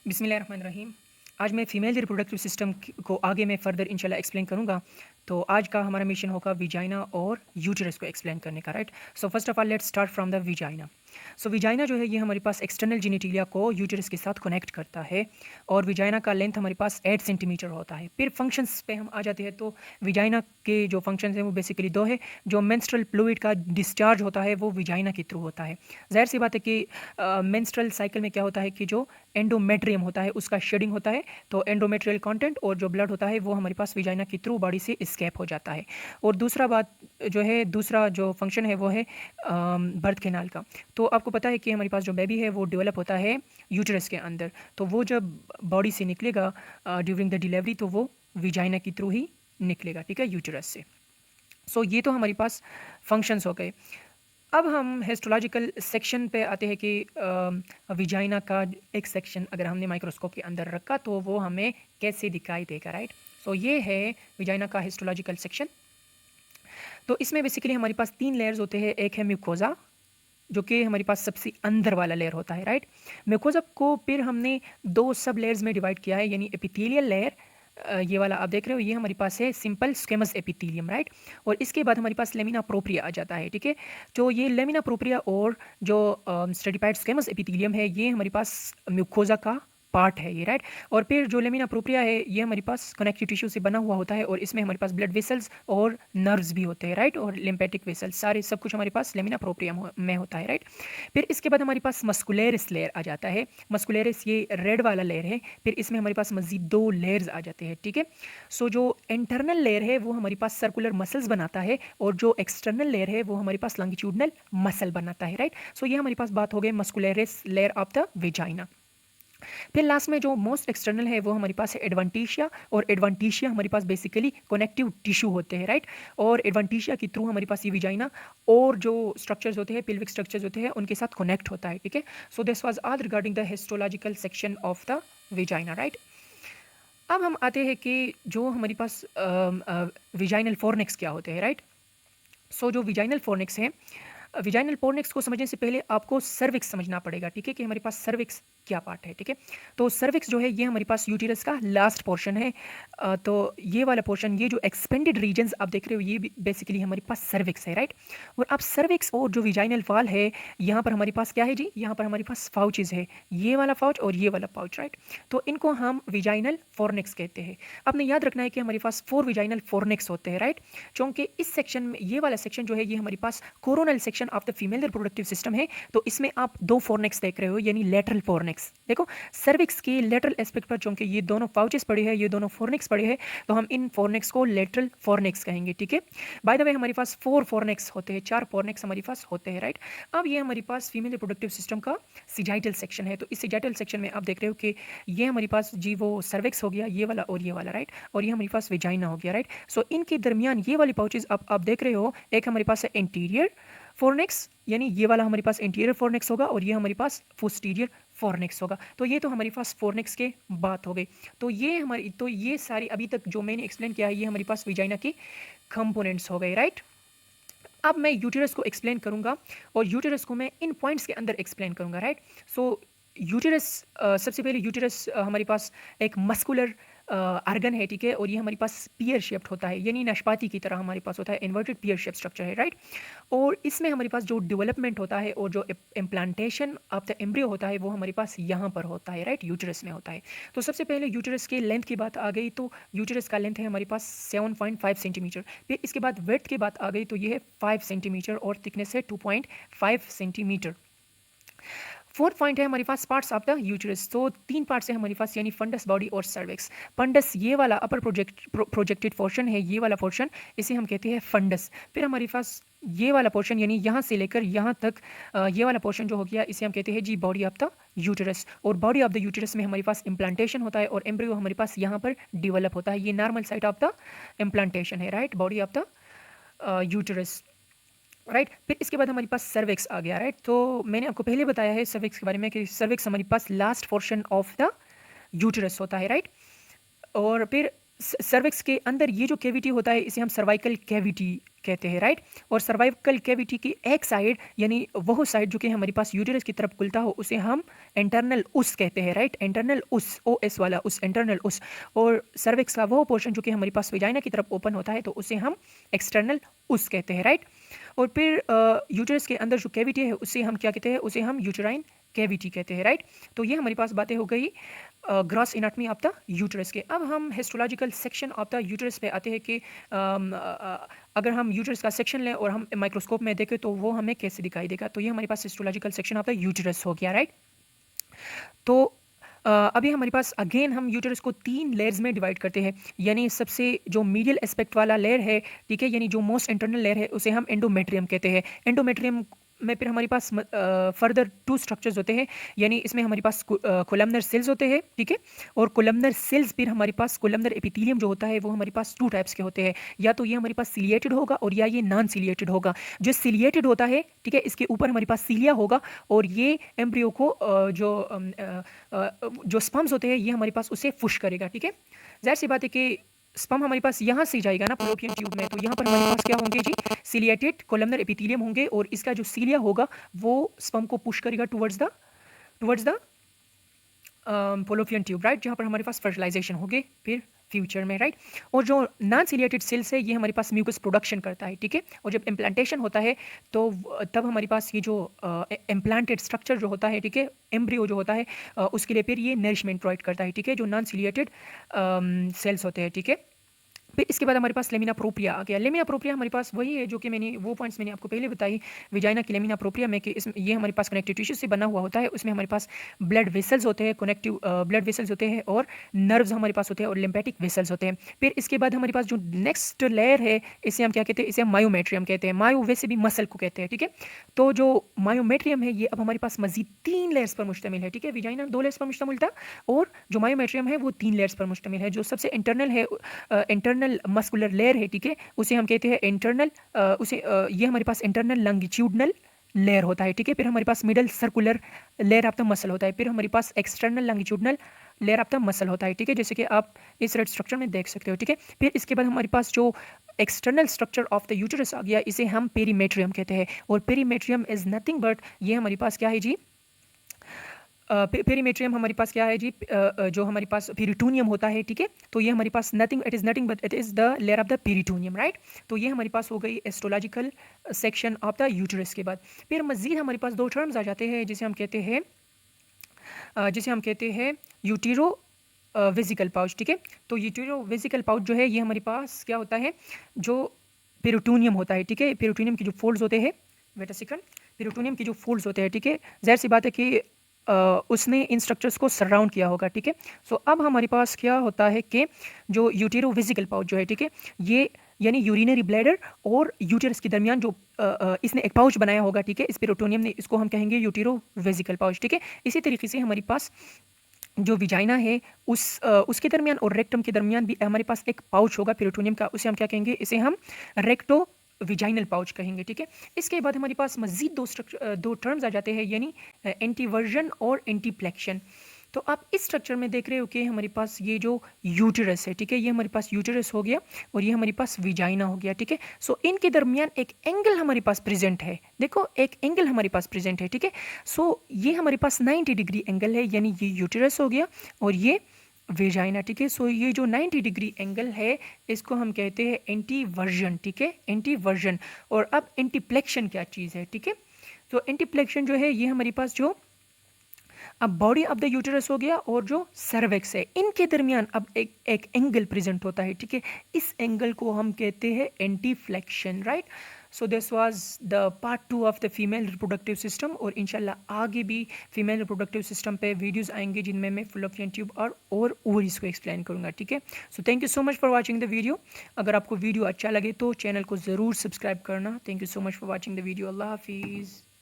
बिस्मिल्लाहिर्रहमानिर्रहीम। आज मैं फ़ीमेल रिप्रोडक्टिव सिस्टम को आगे मैं फ़र्दर इंशाल्लाह एक्सप्लेन करूँगा। तो आज का हमारा मिशन होगा विजाइना और यूटेरस को एक्सप्लेन करने का, right. So first of all let's start from the vagina. So vagina जो है ये हमारे पास एक्सटर्नल जेनिटेलिया को यूटेरस के साथ कनेक्ट करता है और विजाइना का लेंथ हमारे पास 8 सेंटीमीटर होता है। फिर फंक्शंस पे हम आ जाते हैं। तो विजाइना के जो फंक्शंस हैं वो बेसिकली दो है। जो मेंस्ट्रुअल फ्लूइड का डिस्चार्ज होता है वो विजाइना के थ्रू होता है। ज़ाहिर सी बात है कि मेंस्ट्रुअल साइकिल में क्या होता है कि जो एंडोमेट्रियम होता है उसका शेडिंग होता है। तो एंडोमेट्रियल कंटेंट और जो ब्लड होता है वो हमारे पास विजाइना के थ्रू बॉडी से एस्केप हो जाता है। और दूसरा जो फंक्शन है वो है बर्थ कैनाल का। तो आपको पता है कि हमारे पास जो बेबी है वो डेवलप होता है यूटेरस के अंदर। तो वो जब बॉडी से निकलेगा ड्यूरिंग द डिलीवरी तो वो विजाइना के थ्रू ही निकलेगा, ठीक है, यूटेरस से। सो ये तो हमारे पास फंक्शंस हो गए। अब हम हिस्टोलॉजिकल सेक्शन पे आते हैं कि विजाइना का एक सेक्शन अगर हमने माइक्रोस्कोप के अंदर रखा तो वो हमें कैसे दिखाई देगा, राइट। सो ये है विजाइना का हिस्टोलॉजिकल सेक्शन। तो इसमें बेसिकली हमारे पास 3 लेयर्स होते हैं। एक है म्यूकोजा जो कि हमारे पास सबसे अंदर वाला लेयर होता है, राइट। म्यूकोजा को फिर हमने 2 सब लेयर्स में डिवाइड किया है, यानी एपिथेलियल लेयर, ये वाला आप देख रहे हो, ये हमारे पास है सिंपल स्क्वेमस एपिथेलियम, राइट। और इसके बाद हमारे पास लेमिना प्रोप्रिया आ जाता है, ठीक है। तो ये लेमिना प्रोप्रिया और जो स्ट्रेटिफाइड स्क्वेमस एपिथेलियम है ये हमारे पास म्यूकोजा का पार्ट है ये, राइट। और फिर जो लेमिना प्रोप्रिया है ये हमारे पास कनेक्टिव टिश्यू से बना हुआ होता है और इसमें हमारे पास ब्लड वेसल्स और नर्व्स भी होते हैं, राइट। और लिम्फेटिक वेसल्स सारे सब कुछ हमारे पास लेमिना प्रोप्रिया में होता है, राइट। फिर इसके बाद हमारे पास मस्कुलरिस लेयर आ जाता है। मस्कुलरिस ये रेड वाला लेयर है। फिर इसमें हमारे पास मजीद 2 लेयर्स आ जाते हैं, ठीक है। सो जो इंटरनल लेयर है वो हमारे पास सर्कुलर मसल्स बनाता है और जो एक्सटर्नल लेयर है वो हमारे पास लॉन्गिट्यूडनल मसल बनाता है, राइट। सो ये हमारे पास बात हो गई muscularis layer of the vagina. फिर लास्ट में जो मोस्ट एक्सटर्नल है वो हमारे पास है एडवांटिशिया। और एडवांटिशिया हमारे पास बेसिकली कनेक्टिव टिश्यू होते हैं, राइट। और एडवांटिशिया के थ्रू हमारे पास ये विजाइना और जो स्ट्रक्चर्स होते हैं, पेल्विक स्ट्रक्चर्स होते हैं, उनके साथ कनेक्ट होता है, ठीक है। So this was all regarding the histological section of the vagina, right. अब हम आते हैं कि जो हमारे पास विजाइनल फोरनेक्स क्या होते हैं, राइट। सो जो विजाइनल फोरनेक्स है, विजाइनल फोरनेक्स को समझने से पहले आपको सर्विक्स समझना पड़ेगा, ठीक है, कि हमारे पास सर्विक्स क्या पार्ट है, ठीक है। तो सर्विक्स जो है ये हमारे पास यूटेरस का लास्ट पोर्शन है। तो ये वाला पोर्शन, ये जो एक्सपेंडेड रीजन्स आप देख रहे हो ये बेसिकली हमारे पास सर्विक्स है, राइट। और अब सर्विक्स और जो विजाइनल वॉल है यहाँ पर हमारे पास क्या है जी, यहाँ पर हमारे पास पाउचेज है, ये वाला पाउच और ये वाला पाउच, राइट। तो इनको हम विजाइनल फोरनेक्स कहते हैं। आपने याद रखना है कि हमारे पास 4 विजाइनल फोरनेक्स होते हैं, राइट। क्योंकि इस सेक्शन में ये वाला सेक्शन जो है ये हमारे पास coronal section of the female reproductive system है। तो इसमें आप 2 फोरनेक्स देख रहे हो, यानी लेटरल फोरनेक्स। देखो सर्विक्स के लेटरल एस्पेक्ट पर क्योंकि ये दोनों पाउचेस पड़े हैं, ये दोनों फोरनेक्स पड़े हैं, तो हम इन फोरनेक्स को लेटरल फोरनेक्स कहेंगे, ठीक है। बाय द वे हमारे पास 4 फोरनेक्स होते हैं, 4 फोरनेक्स हमारे पास होते हैं, राइट। अब ये हमारे पास फीमेल रिप्रोडक्टिव सिस्टम का सिजाइटल सेक्शन है। तो इस सिजाइटल सेक्शन में आप देख रहे हो कि ये हमारे पास जी वो सर्विक्स हो गया, ये वाला और ये वाला, राइट। और ये हमारे पास वेजाइना हो गया, राइट। सो इनके दरमियान ये वाली पाउचेस आप देख रहे हो, एक हमारे पास है इंटीरियर फोरनेक्स, यानी ये वाला हमारे पास इंटीरियर फोरनेक्स होगा और ये हमारे पास पोस्टीरियर फोरनेक्स होगा। तो ये तो हमारे पास फोरनेक्स के बात हो गई। तो ये सारी अभी तक जो मैंने एक्सप्लेन किया है ये हमारे पास विजाइना के कंपोनेंट्स हो गए, राइट। अब मैं यूटेरस को एक्सप्लेन करूंगा और यूटेरस को मैं इन पॉइंट्स के अंदर एक्सप्लेन करूंगा, राइट। सो यूटेरस, सबसे पहले यूटेरस हमारे पास एक मस्कुलर आर्गन है, ठीक है। और ये हमारे पास पियर शेप्ड होता है, यानी नाशपाती की तरह हमारे पास होता है, इन्वर्टेड पियर शेप स्ट्रक्चर है, राइट। और इसमें हमारे पास जो डेवलपमेंट होता है और जो इम्प्लांटेशन ऑफ द एम्ब्रियो होता है वो हमारे पास यहाँ पर होता है, राइट, यूटेरस में होता है। तो सबसे पहले यूटेरस के लेंथ की बात आ गई, तो यूटेरस का लेंथ है हमारे पास 7.5 सेंटीमीटर। फिर इसके बाद वेड्थ की बात आ गई तो ये है 5 सेंटीमीटर और थिकनेस है 2.5 सेंटीमीटर। 4th पॉइंट है हमारे पास पार्ट्स ऑफ द यूटेरस। तो 3 पार्ट्स है हमारे पास, यानी फंडस, बॉडी और सर्विक्स। फंडस ये वाला अपर प्रोजेक्टेड पोर्शन है, ये वाला पोर्शन इसे हम कहते हैं फंडस। फिर हमारे पास ये वाला पोर्शन यानी यहाँ से लेकर यहाँ तक ये वाला पोर्शन जो हो गया इसे हम कहते हैं जी बॉडी ऑफ द यूटेरस। और बॉडी ऑफ द यूटेरस में हमारे पास इम्प्लांटेशन होता है और एम्ब्रियो हमारे पास यहाँ पर डिवेलप होता है। ये normal site of the implantation है, right, body of the uterus, right. फिर इसके बाद हमारे पास सर्विक्स आ गया, राइट। तो मैंने आपको पहले बताया है सर्विक्स के बारे में कि सर्विक्स हमारे पास last portion of the uterus होता है, राइट। और फिर सर्विक्स के अंदर ये जो कैविटी होता है इसे हम सर्वाइकल कैविटी कहते हैं, राइट। और सर्वाइकल कैविटी की एक साइड यानी वह साइड जो कि हमारे पास यूटेरस की तरफ खुलता हो उसे हम इंटरनल उस कहते हैं, राइट। इंटरनल उस, ओ एस वाला उस, इंटरनल उस। और सर्विक्स का वो पोर्शन जो कि हमारे पास वेजाइना की तरफ ओपन होता है तो उसे हम एक्सटर्नल उस कहते हैं, राइट। और फिर यूटेरस के अंदर जो कैविटी है उसे हम क्या कहते हैं, उसे हम यूटेराइन कैविटी कहते हैं, राइट। तो ये हमारी पास बातें हो गई gross anatomy of the uterus के। अब हम histological section of the uterus पे आते हैं कि अगर हम यूटेरस का सेक्शन लें और हम माइक्रोस्कोप में देखें तो वो हमें कैसे दिखाई देगा। तो ये हमारे पास histological section of the uterus हो गया, राइट। तो अभी हमारे पास अगेन हम यूटेरस को 3 लेयर्स में डिवाइड करते हैं, यानी सबसे जो मीडियल एस्पेक्ट वाला लेयर है, ठीक है, यानी जो मोस्ट इंटरनल लेयर है उसे हम एंडोमेट्रियम कहते हैं। एंडोमेट्रियम में फिर हमारे पास फर्दर 2 स्ट्रक्चर्स होते हैं, यानी इसमें हमारे पास कोलमनर सेल्स होते हैं, ठीक है। और कोलमनर सेल्स फिर हमारे पास कोलमनर एपिथेलियम जो होता है वो हमारे पास 2 टाइप्स के होते हैं, या तो ये हमारे पास सिलिएटेड होगा और या ये नॉन सिलिएटेड होगा। जो सिलिएटेड होता है, ठीक है, इसके ऊपर हमारे पास सीलिया होगा और ये एम्ब्रियो को जो स्पर्म्स होते हैं ये हमारे पास उसे पुश करेगा, ठीक है। जाहिर सी बात है कि स्पर्म हमारे पास यहाँ से जाएगा ना फलोपियन ट्यूब में, तो यहाँ पर हमारे पास क्या होंगे जी, सिलिएटेड कोलमनर एपिथेलियम होंगे और इसका जो सीलिया होगा वो स्पर्म को पुश करेगा towards the Fallopian tube, right, जहाँ पर हमारे पास फर्टिलाइजेशन होगी फिर फ्यूचर में, राइट। और जो नॉन सिलिएटेड सेल्स है ये हमारे पास म्यूकस प्रोडक्शन करता है, ठीक है। और जब इम्प्लांटेशन होता है तो तब हमारे पास ये जो इम्प्लांटेड स्ट्रक्चर जो होता है, ठीक है, एम्ब्रियो जो होता है उसके लिए फिर ये नरिशमेंट प्रोवाइड करता है, ठीक है, जो नॉन सिलिएटेड सेल्स होते हैं, ठीक है। फिर इसके बाद हमारे पास लेमिना प्रोप्रिया आ गया। लेमिना प्रोप्रिया हमारे पास वही है जो कि वो पॉइंट्स मैंने आपको पहले बताई विजाइना की लेमिना प्रोप्रिया में कि ये हमारे पास कनेक्टिव टिश्यू से बना हुआ होता है। उसमें हमारे पास ब्लड वेसल्स होते हैं, कनेक्टिव ब्लड वेसल्स होते हैं और नर्व्स हमारे पास होते हैं और लिम्फेटिक वेसल्स होते हैं। फिर इसके बाद हमारे पास जो नेक्स्ट लेयर है इसे हम क्या कहते हैं, इसे हम मायोमेट्रियम कहते हैं। मायो वैसे भी मसल को कहते हैं, ठीक है। तो जो मायोमेट्रियम है ये अब हमारे पास मजीद 3 लेयर्स पर मुश्तमिल है, ठीक है। विजाइना 2 लेयर्स पर मुश्तमिल था और जो मायोमेट्रियम है वो 3 लेयर्स पर मुश्तमिल है। जो सबसे इंटरनल है, इंटरनल मस्कुलर लेयर है, ठीक है, उसे हम कहते हैं इंटरनल, ये हमारे पास इंटरनल लॉन्गिट्यूडनल लेयर होता है, ठीक है। फिर हमारे पास middle circular layer of the muscle होता है। फिर हमारे पास external longitudinal layer of the muscle होता है, ठीक है, जैसे कि आप इस रेड स्ट्रक्चर में देख सकते हो, ठीक है। फिर इसके बाद हमारे पास जो external structure of the uterus आ गया इसे हम पेरीमेट्रियम कहते हैं। और पेरीमेट्रियम इज नथिंग बट ये हमारे पास क्या है जी, पेरीमेट्रियम हमारे पास क्या है जी, जो हमारे पास पेरिटोनियम होता है, ठीक है। तो ये हमारे पास it is nothing but it is the layer of the peritoneum, right. तो ये हमारे पास हो गई astrological section of the uterus के बाद फिर मजीद हमारे पास 2 टर्म्स आ जाते हैं जिसे हम कहते हैं यूटेरो वेसिकल पाउच, ठीक है। तो यूटेरो वेसिकल पाउच जो है ये हमारे पास क्या होता है, जो पेरिटोनियम होता है, ठीक है। पेरिटोनियम के जो फोल्ड्स होते हैं, वेट अ सेकंड, पेरिटोनियम के जो फोल्ड्स होते हैं, ठीक है, जाहिर सी बात है कि उसने इन स्ट्रक्चर्स को सराउंड किया होगा, ठीक है। सो अब हमारे पास क्या होता है कि जो यूटेरो वेसिकल पाउच जो है, ठीक है, ये यानी यूरिनरी ब्लैडर और यूटेरस के दरमियान जो इसने एक पाउच बनाया होगा, ठीक है, इस पेरिटोनियम ने, इसको हम कहेंगे यूटेरो वेसिकल पाउच, ठीक है। इसी तरीके से हमारे पास जो विजाइना है उसके दरमियान और रेक्टम के दरमियान भी हमारे पास एक पाउच होगा पेरिटोनियम का, उसे हम क्या कहेंगे, इसे हम रेक्टो विजाइनल पाउच कहेंगे, ठीक है। इसके बाद हमारे पास मजीद 2 टर्म्स आ जाते हैं, यानी एंटीवर्जन और एंटीप्लेक्शन। तो आप इस स्ट्रक्चर में देख रहे हो कि हमारे पास ये जो यूटेरस है, ठीक है, ये हमारे पास यूटेरस हो गया और ये हमारे पास विजाइना हो गया, ठीक है। सो इनके दरमियान एक एंगल हमारे पास प्रेजेंट है, देखो एक एंगल हमारे पास प्रेजेंट है, ठीक है। सो ये हमारे पास 90 डिग्री एंगल है, यानी ये यूटेरस हो गया और ये वेजाइना, ठीक है। सो ये जो 90 डिग्री एंगल है इसको हम कहते हैं एंटीवर्जन, ठीक है, एंटीवर्जन। और अब एंटीप्लेक्शन क्या चीज़ है, ठीक है। तो एंटीप्लेक्शन जो है ये हमारे पास जो अब बॉडी ऑफ द यूटेरस हो गया और जो सर्वेक्स है इनके दरमियान अब एक एंगल प्रेजेंट होता है, ठीक है। इस एंगल को हम कहते हैं एंटीफ्लेक्शन, right. So this was the part 2 of the female reproductive system और इंशाल्लाह आगे भी फीमेल रिप्रोडक्टिव सिस्टम पे वीडियोस आएंगे जिनमें मैं फलोपियन ट्यूब और ओवरीज को एक्सप्लेन करूंगा, ठीक है। So thank you so much for watching the video. अगर आपको वीडियो अच्छा लगे तो चैनल को ज़रूर सब्सक्राइब करना। Thank you so much for watching the video. अल्लाह हाफिज़।